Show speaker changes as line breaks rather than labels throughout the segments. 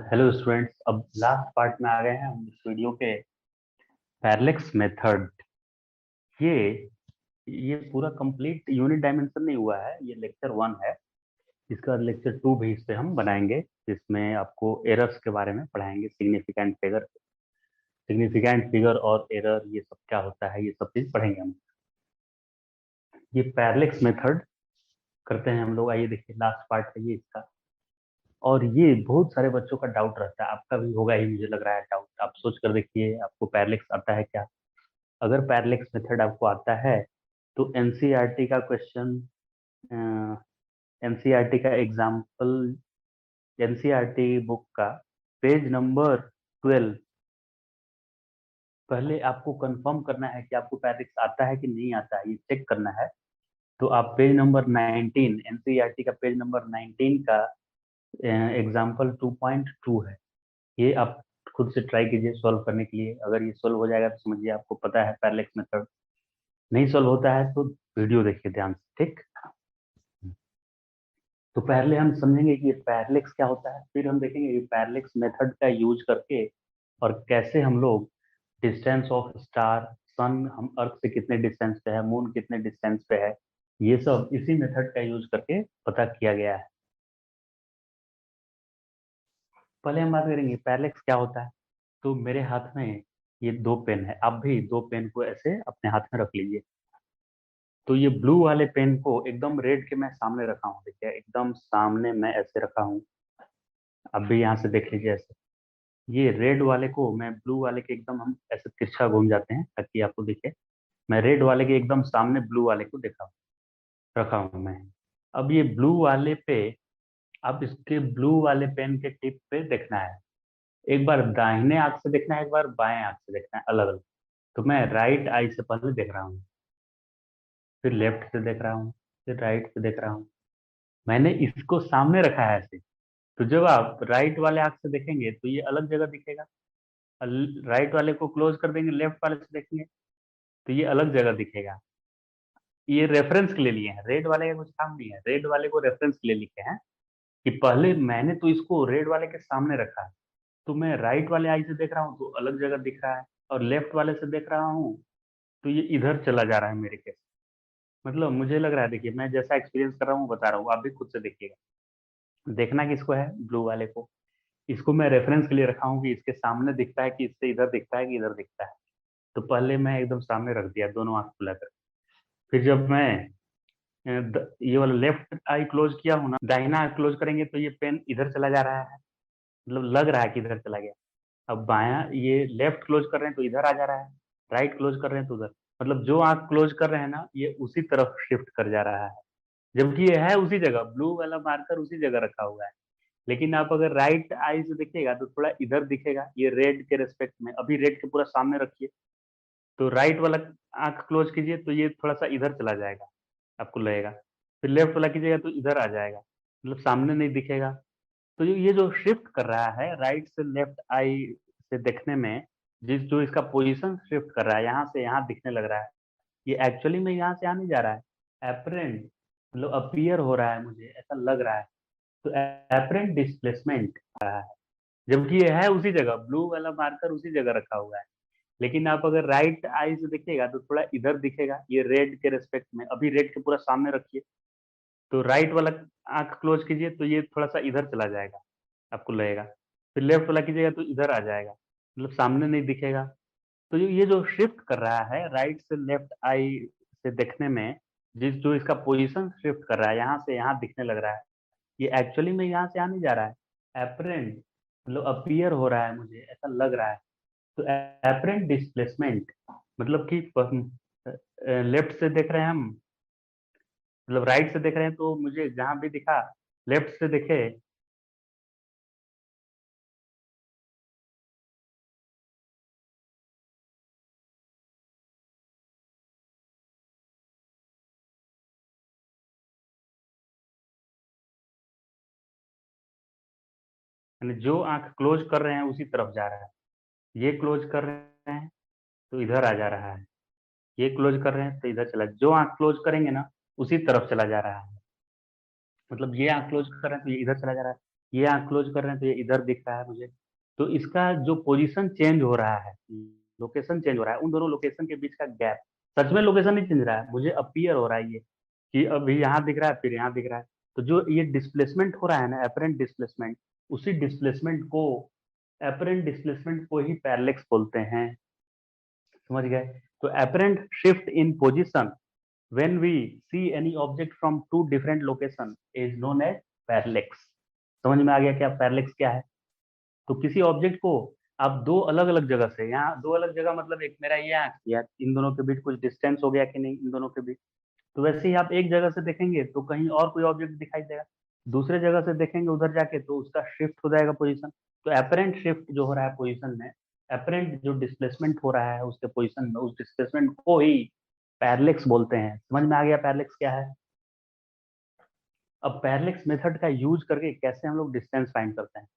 Hello students, अब last part में आ गए हैं हम इस वीडियो के। पैरेलक्स मेथड। ये ये पूरा कंप्लीट यूनिट डायमेंशन नहीं हुआ है, ये लेक्चर 1 है। इसका लेक्चर 2 भी इस पे हम बनाएंगे, जिसमें आपको एरर्स के बारे में पढ़ाएंगे। सिग्निफिकेंट फिगर और एरर, ये सब क्या होता है, ये सब चीज पढ़ेंगे हम। ये पैरेलक्स मेथड करते हैं हम लोग। आइए देखिए, लास्ट पार्ट है ये इसका। और ये बहुत सारे बच्चों का डाउट रहता है, आपका भी होगा ही, मुझे लग रहा है डाउट। आप सोच कर देखिए, आपको पैरेलक्स आता है क्या? अगर पैरेलक्स मेथड आपको आता है तो एनसीईआरटी का क्वेश्चन, एनसीईआरटी का एग्जाम्पल, एनसीईआरटी बुक का पेज नंबर 12। पहले आपको कंफर्म करना है कि आपको पैरेलक्स आता है कि नहीं आता है, ये चेक करना है। तो आप पेज नंबर 19, एनसीईआरटी का पेज नंबर 19 का एग्जाम्पल 2.2 है। ये आप खुद से ट्राई कीजिए सॉल्व करने के लिए। अगर ये सॉल्व हो जाएगा तो समझिए आपको पता है पैरेलक्स मेथड। नहीं सॉल्व होता है तो वीडियो देखिए ध्यान से, ठीक। तो पहले हम समझेंगे कि ये पैरेलक्स क्या होता है, फिर हम देखेंगे कि पैरेलक्स मेथड का यूज करके और कैसे हम लोग डिस्टेंस ऑफ स्टार, सन हम अर्थ से कितने डिस्टेंस पे है, मून कितने डिस्टेंस पे है, ये सब इसी मेथड का यूज करके पता किया गया है। पहले हम बात करेंगे पैरेलक्स क्या होता है। तो मेरे हाथ में ये दो पेन है, आप भी दो पेन को ऐसे अपने हाथ में रख लीजिए। तो ये ब्लू वाले पेन को एकदम रेड के मैं सामने रखा हूँ, देखिए एकदम सामने मैं ऐसे रखा हूँ। अब भी यहाँ से देख लीजिए ऐसे। ये रेड वाले को मैं ब्लू वाले के एकदम, हम ऐसे तिरछा घूम जाते हैं ताकि आपको दिखे। मैं रेड वाले के एकदम सामने ब्लू वाले को रखा हूँ मैं। अब ये ब्लू वाले पे, अब इसके ब्लू वाले पेन के टिप पे देखना है। एक बार दाहिने आंख से देखना है, एक बार बाएं आंख से देखना है, अलग अलग। तो मैं राइट आई से पहले देख रहा हूँ, फिर लेफ्ट से देख रहा हूँ, फिर राइट से देख रहा हूँ। मैंने इसको सामने रखा है ऐसे। तो जब आप राइट वाले आंख से देखेंगे तो ये अलग जगह दिखेगा। राइट वाले को क्लोज कर देंगे, लेफ्ट वाले से देखेंगे तो ये अलग जगह दिखेगा। ये रेफरेंस के लिए लिए हैं, रेड वाले का कुछ काम नहीं है, रेड वाले को रेफरेंस के लिए लिखे हैं कि पहले मैंने तो इसको रेड वाले के सामने रखा है। तो मैं राइट वाले आई से देख रहा हूँ तो अलग जगह दिख रहा है, और लेफ्ट वाले से देख रहा हूँ तो ये इधर चला जा रहा है मेरे केस। मतलब मुझे लग रहा है, देखिए मैं जैसा एक्सपीरियंस कर रहा हूँ बता रहा हूँ, आप भी खुद से देखिएगा। देखना किसको है, ब्लू वाले को। इसको मैं रेफरेंस के लिए रखा हूँ कि इसके सामने दिखता है कि इससे इधर दिखता है कि इधर दिखता है। तो पहले मैं एकदम सामने रख दिया, दोनों आंख खुला कर। फिर जब मैं ये वाला लेफ्ट आई क्लोज किया हूं ना, दाहिना आंख क्लोज करेंगे तो ये पेन इधर चला जा रहा है, मतलब लग रहा है कि इधर चला गया। अब बायां ये लेफ्ट क्लोज कर रहे हैं तो इधर आ जा रहा है, राइट क्लोज कर रहे हैं तो उधर। मतलब जो आंख क्लोज कर रहे हैं ना, ये उसी तरफ शिफ्ट कर जा रहा है। जबकि ये है उसी जगह, ब्लू वाला मार्कर उसी जगह रखा हुआ है। लेकिन आप अगर राइट आई से देखिएगा तो थोड़ा इधर दिखेगा, ये रेड के रेस्पेक्ट में। अभी रेड के पूरा सामने रखिए, तो राइट वाला आंख क्लोज कीजिए तो ये थोड़ा सा इधर चला जाएगा, आपको लगेगा। फिर लेफ्ट वाला कीजिएगा तो इधर आ जाएगा, मतलब सामने नहीं दिखेगा। तो ये जो शिफ्ट कर रहा है राइट से लेफ्ट आई से देखने में, जिस जो इसका पोजीशन शिफ्ट कर रहा है, यहाँ से यहाँ दिखने लग रहा है, ये एक्चुअली में यहाँ से यहाँ नहीं जा रहा है। एपरेंट मतलब अपीयर हो रहा है, मुझे ऐसा लग रहा है। तो एपरेंट डिस्प्लेसमेंट आ रहा है, जबकि ये है उसी जगह, ब्लू वाला मार्कर उसी जगह रखा हुआ है। लेकिन आप अगर राइट आई से देखिएगा तो थोड़ा इधर दिखेगा, ये रेड के रेस्पेक्ट में। अभी रेड के पूरा सामने रखिए, तो राइट वाला आंख क्लोज कीजिए तो ये थोड़ा सा इधर चला जाएगा, आपको लगेगा। फिर लेफ्ट वाला कीजिएगा तो इधर आ जाएगा, मतलब सामने नहीं दिखेगा। तो ये जो शिफ्ट कर रहा है राइट से लेफ्ट आई से देखने में, जिस जो इसका पोजीशन शिफ्ट कर रहा है, यहाँ से यहाँ दिखने लग रहा है, ये एक्चुअली में यहाँ से यहाँ नहीं जा रहा है। एपरेंट मतलब अपीयर हो रहा है, मुझे ऐसा लग रहा है। तो एपरेंट डिस्प्लेसमेंट मतलब कि लेफ्ट से देख रहे हैं हम, मतलब राइट से देख रहे हैं तो मुझे जहां भी दिखा, लेफ्ट से देखे यानी जो आंख क्लोज कर रहे हैं उसी तरफ जा रहा है। ये क्लोज कर रहे हैं तो इधर आ जा रहा है, ये क्लोज कर रहे हैं तो इधर चला, जो आंख क्लोज करेंगे ना उसी तरफ चला जा रहा है। मतलब ये आंख क्लोज कर रहे हैं तो ये इधर चला जा रहा है, ये आंख क्लोज कर रहे हैं तो ये इधर दिख रहा है मुझे। तो इसका जो पोजीशन चेंज हो रहा है, लोकेशन चेंज हो रहा है, उन दोनों लोकेशन के बीच का गैप, सच में लोकेशन नहीं चेंज रहा है, मुझे अपीयर हो रहा है ये कि अभी यहाँ दिख रहा है फिर यहाँ दिख रहा है। तो जो ये डिस्प्लेसमेंट हो रहा है ना, अपरेंट डिस्प्लेसमेंट, उसी डिस्प्लेसमेंट को, अपरेंट डिस्प्लेसमेंट को ही पैरेलैक्स बोलते हैं। समझ गए? तो apparent shift in position when we see any object from two different location is known as parallax। समझ में आ गया क्या पैरेलैक्स क्या है? तो किसी ऑब्जेक्ट को आप दो अलग अलग जगह से, यहाँ दो अलग जगह मतलब एक मेरा ये आंख या इन दोनों के बीच कुछ डिस्टेंस हो गया कि नहीं इन दोनों के बीच, तो वैसे ही आप एक जगह से देखेंगे तो कहीं और कोई ऑब्जेक्ट दिखाई देगा, दूसरे जगह से देखेंगे उधर जाके तो उसका शिफ्ट हो जाएगा पोजीशन। तो अपरेंट शिफ्ट जो हो रहा है पोजीशन में, अपरेंट जो डिस्प्लेसमेंट हो रहा है उसके पोजीशन में, उस डिस्प्लेसमेंट को ही पैरेलैक्स बोलते हैं। समझ में आ गया पैरेलैक्स क्या है? अब पैरेलैक्स मेथड का यूज करके कैसे हम लोग डिस्टेंस फाइंड करते हैं,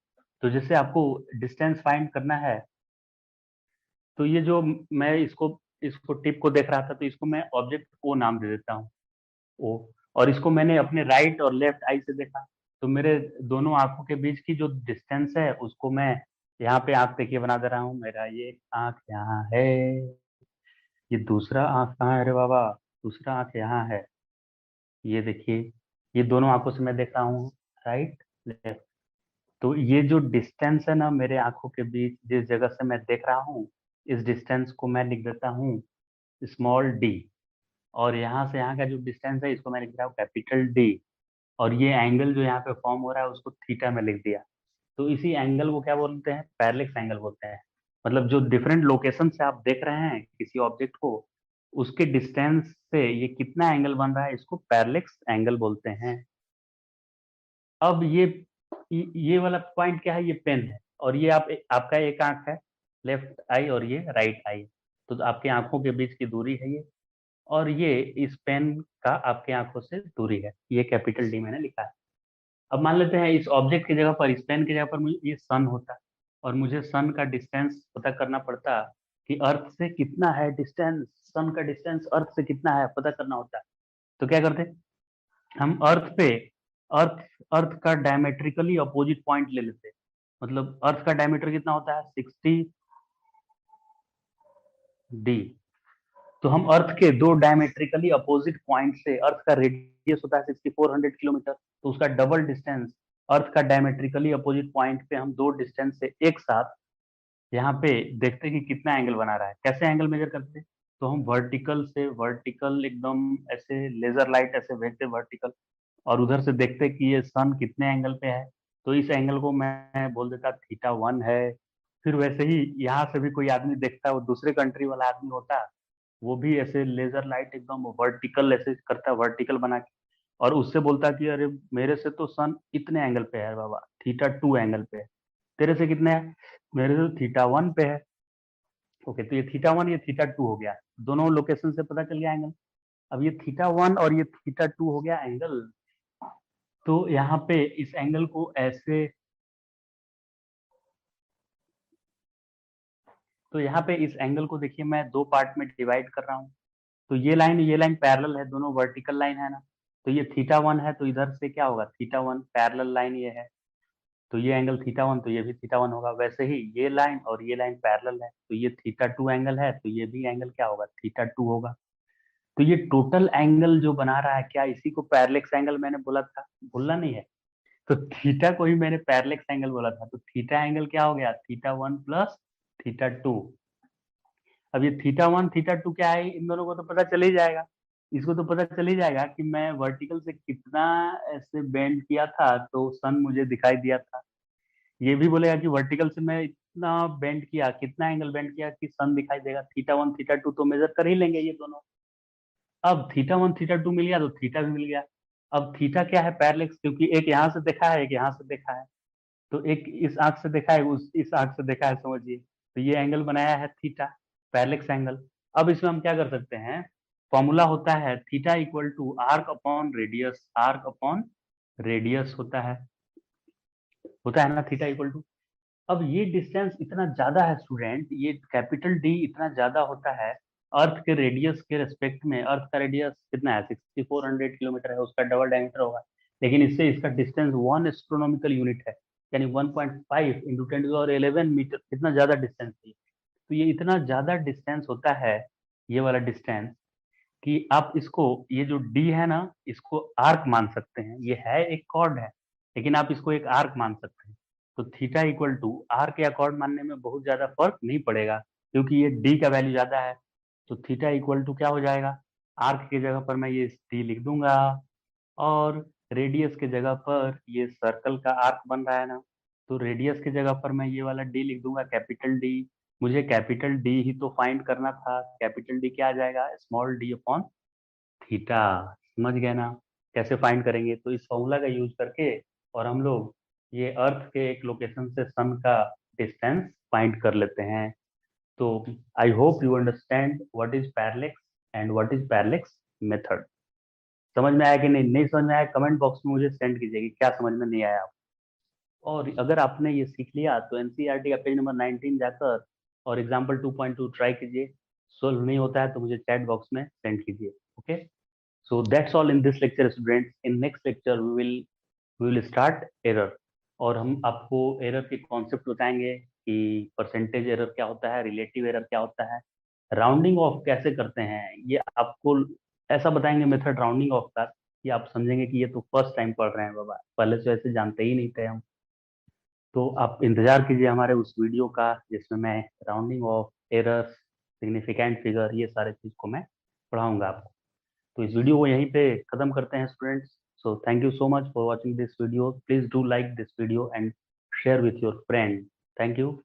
तो जैसे आपको डिस्टेंस फाइंड करना है, तो ये जो मैं इसको इसको टिप को देख रहा था तो इसको मैं ऑब्जेक्ट ओ नाम दे देता हूँ, ओ। और इसको मैंने अपने राइट और लेफ्ट आई से देखा, तो मेरे दोनों आंखों के बीच की जो डिस्टेंस है उसको मैं यहाँ पे आंख देखिए बना दे रहा हूँ, मेरा ये आंख यहाँ है, ये दूसरा आंख कहाँ है? अरे बाबा, दूसरा आंख यहाँ है, ये देखिए, ये दोनों आंखों से मैं देख रहा हूँ राइट लेफ्ट। तो ये जो डिस्टेंस है ना मेरे आंखों के बीच, जिस जगह से मैं देख रहा हूँ, इस डिस्टेंस को मैं लिख देता हूँ स्मॉल डी। और यहाँ से यहाँ का जो डिस्टेंस है इसको मैं लिख रहा हूँ कैपिटल डी। और ये एंगल जो यहाँ पे फॉर्म हो रहा है उसको थीटा में लिख दिया। तो इसी एंगल को क्या बोलते हैं? पैरेलैक्स एंगल बोलते हैं। मतलब जो डिफरेंट लोकेशन से आप देख रहे हैं किसी ऑब्जेक्ट को, उसके डिस्टेंस से ये कितना एंगल बन रहा है, इसको पैरेलैक्स एंगल बोलते हैं। अब ये वाला पॉइंट क्या है? ये पेन है, और ये आपका एक आंख है लेफ्ट आई और ये राइट आई, तो आपकी आंखों के बीच की दूरी है ये, और ये इस पेन का आपके आंखों से दूरी है, ये कैपिटल डी मैंने लिखा है। अब मान लेते हैं इस ऑब्जेक्ट की जगह पर, इस पेन की जगह पर मुझे ये सन होता, और मुझे सन का डिस्टेंस पता करना पड़ता कि अर्थ से कितना है डिस्टेंस, सन का डिस्टेंस अर्थ से कितना है पता करना होता। तो क्या करते, हम अर्थ अर्थ का डायमेट्रिकली अपोजिट पॉइंट ले लेते। मतलब अर्थ का डायमीटर कितना होता है? 60 डी। तो हम अर्थ के दो डायमेट्रिकली अपोजिट पॉइंट से, अर्थ का रेडियस होता है 6400 किलोमीटर, तो उसका डबल डिस्टेंस अर्थ का डायमेट्रिकली अपोजिट पॉइंट पे हम दो डिस्टेंस से एक साथ यहाँ पे देखते हैं कि कितना एंगल बना रहा है। कैसे एंगल मेजर करते हैं? तो हम वर्टिकल से वर्टिकल एकदम ऐसे लेजर लाइट ऐसे भेजते वर्टिकल, और उधर से देखते कि ये सन कितने एंगल पे है, तो इस एंगल को मैं बोल देता थीटा 1 है। फिर वैसे ही यहाँ से भी कोई आदमी देखता है, वो दूसरे कंट्री वाला आदमी होता है, वो भी ऐसे लेजर लाइट एकदम वर्टिकल ऐसे करता है, वर्टिकल बना के, और उससे बोलता कि अरे मेरे से तो सन इतने एंगल पे है बाबा, थीटा 2 एंगल पे है। तेरे से कितने है? मेरे से थीटा 1 पे है। ओके, तो ये थीटा 1 ये थीटा 2 हो गया, दोनों लोकेशन से पता चल गया एंगल। अब ये थीटा 1 और ये थीटा 2 हो गया एंगल। तो यहाँ पे इस एंगल को ऐसे, तो यहाँ पे इस एंगल को देखिए मैं दो पार्ट में डिवाइड कर रहा हूँ। तो ये लाइन पैरेलल है, दोनों वर्टिकल लाइन है ना, तो ये थीटा 1 है, तो इधर से क्या होगा? थीटा 1 पैरेलल लाइन ये है, तो ये एंगल थीटा 1, तो ये भी थीटा 1 होगा। वैसे ही ये लाइन और ये लाइन पैरेलल है, तो ये थीटा 2 एंगल है, तो ये भी एंगल क्या होगा? थीटा 2 होगा। तो ये टोटल एंगल जो बना रहा है, क्या इसी को पैरेलैक्स एंगल मैंने बोला था? भूलना नहीं है। तो थीटा को ही मैंने पैरेलैक्स एंगल बोला था, तो थीटा एंगल क्या हो गया? Theta 1 plus theta 2। अब ये थीटा 1 थीटा 2 क्या है, इन दोनों को तो पता चल ही जाएगा। इसको तो पता चल ही जाएगा कि मैं वर्टिकल से कितना ऐसे बेंड किया था तो सन मुझे दिखाई दिया था। ये भी बोलेगा कि वर्टिकल से मैं इतना बेंड किया, कितना एंगल बेंड किया कि सन दिखाई देगा। थीटा 1 थीटा 2 तो मेजर कर ही लेंगे ये दोनों। अब थीटा 1 थीटा 2 मिल गया तो थीटा भी मिल गया। अब थीटा क्या है? पैरेलैक्स, क्योंकि एक यहाँ से देखा है एक यहाँ से देखा है, तो एक इस आंख से देखा है उस इस आंख से देखा है, समझिए। तो ये एंगल बनाया है थीटा, पैरेलैक्स एंगल। अब इसमें हम क्या कर सकते हैं? फॉर्मूला होता है theta equal to arc upon radius, arc upon radius होता है ना थीटा इक्वल टू। अब ये डिस्टेंस इतना ज्यादा है स्टूडेंट, ये कैपिटल डी इतना ज्यादा होता है अर्थ के रेडियस के रेस्पेक्ट में। अर्थ का रेडियस कितना है? 6400 किलोमीटर है, उसका डबल डायमीटर होगा। लेकिन इससे इसका डिस्टेंस 1 एस्ट्रोनॉमिकल यूनिट है, यानी 1.5 इंटू 10⁻11 मीटर, इतना ज्यादा डिस्टेंस है। तो ये इतना ज्यादा डिस्टेंस होता है, ये वाला डिस्टेंस, कि आप इसको, ये जो डी है ना, इसको आर्क मान सकते हैं। ये है एक कॉर्ड है, लेकिन आप इसको एक आर्क मान सकते हैं। तो थीटा इक्वल टू आर्क या कॉर्ड मानने में बहुत ज्यादा फर्क नहीं पड़ेगा, क्योंकि ये डी का वैल्यू ज्यादा है। तो थीटा इक्वल टू क्या हो जाएगा, आर्क की जगह पर मैं ये डी लिख दूंगा, और रेडियस के जगह पर ये सर्कल का आर्क बन रहा है ना, तो रेडियस की जगह पर मैं ये वाला डी लिख दूंगा, कैपिटल डी। मुझे कैपिटल डी ही तो फाइंड करना था। कैपिटल डी क्या आ जाएगा, स्मॉल डी अपॉन थीटा। समझ गए ना कैसे फाइंड करेंगे? तो इस फॉर्मूला का यूज करके और हम लोग ये अर्थ के एक लोकेशन से सन का डिस्टेंस फाइंड कर लेते हैं। तो I hope you understand what is parallax and what is parallax method. समझ में आया कि नहीं? नहीं समझ में आया, कमेंट बॉक्स में मुझे सेंड कीजिएगा क्या समझ में नहीं आया। और अगर आपने ये सीख लिया तो एनसीईआरटी का पेज नंबर 19 जाकर और एग्जाम्पल 2.2 ट्राई कीजिए। सोल्व नहीं होता है तो मुझे चैट बॉक्स में सेंड कीजिए। Okay, so that's all in this lecture students. In next lecture we will start error, और हम आपको एरर के कॉन्सेप्ट बताएंगे कि परसेंटेज एरर क्या होता है, रिलेटिव एरर क्या होता है, राउंडिंग ऑफ कैसे करते हैं, ये आपको ऐसा बताएंगे मेथड राउंडिंग ऑफ का कि आप समझेंगे कि ये तो फर्स्ट टाइम पढ़ रहे हैं बाबा, पहले से ऐसे जानते ही नहीं थे हम। तो आप इंतजार कीजिए हमारे उस वीडियो का जिसमें मैं rounding off, errors, significant figure, ये सारे चीज को मैं पढ़ाऊंगा आपको। तो इस वीडियो को यहीं पे खत्म करते हैं students. So thank you so much for watching this video. Please do like this video and share with your friend. Thank you.